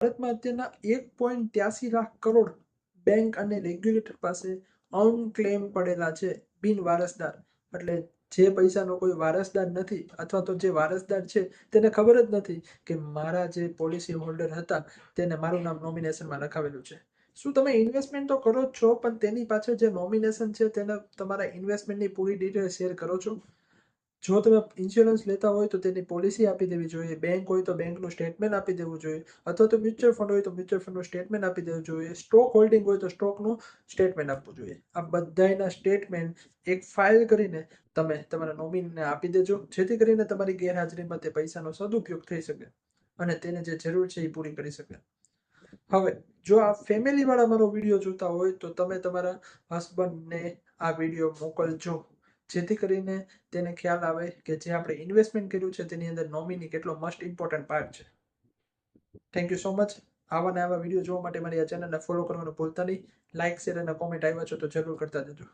ભારતમાં અત્યારના 1.83 લાખ કરોડ બેંક અને રેગ્યુલેટર પાસે અનક્લેમ પડેલા છે, બિન વારસદાર. એટલે જે પૈસાનો કોઈ વારસદાર નથી, અથવા તો જે વારસદાર છે તેને ખબર જ નથી કે મારા જે પોલિસી હોલ્ડર હતા તેને મારું નામ નોમિનેશનમાં લખાવેલું છે. શું તમે ઇન્વેસ્ટમેન્ટ તો કરો જ છો, પણ તેની પાછળ જે નોમિનેશન છે તેને તમારા ઇન્વેસ્ટમેન્ટની પૂરી ડિટેલ શેર કરો છો? જો તમે ઇન્સ્યોરન્સ લેતા હોય તો તેની પોલિસી આપી દેવી જોઈએ, બેંક હોય તો બેંકનું સ્ટેટમેન્ટ આપી દેવું જોઈએ, અથવા તો મ્યુચ્યુઅલ ફંડ હોય તો મ્યુચ્યુઅલ ફંડનું સ્ટેટમેન્ટ આપી દેવું જોઈએ, સ્ટોક હોલ્ડિંગ હોય તો સ્ટોકનું સ્ટેટમેન્ટ આપવું જોઈએ. આ બધાના સ્ટેટમેન્ટ એક ફાઇલ કરીને તમે તમારા નોમિનીને આપી દેજો, જેથી કરીને તમારી ગેરહાજરીમાં તે પૈસાનો સદુપયોગ થઈ શકે અને તેને જે જરૂર છે એ પૂરી કરી શકે. હવે જો આ ફેમિલી વાળા મારો વિડીયો જોતા હોય તો તમે તમારા હસબન્ડને આ વિડીયો મોકલજો, જેથી કરીને તેને ખ્યાલ આવે કે જે આપણે ઇન્વેસ્ટમેન્ટ કર્યું છે તેની અંદર નોમિની કેટલો મસ્ટ ઇમ્પોર્ટન્ટ પાર્ટ છે. Thank you so much. આવા ને આવા વિડીયો જોવા માટે મારી આ ચેનલને ફોલો કરવાનું ભૂલતા નહીં. લાઇક, શેર અને કોમેન્ટ આવ્યા છો તો જરૂર કરતા જજો.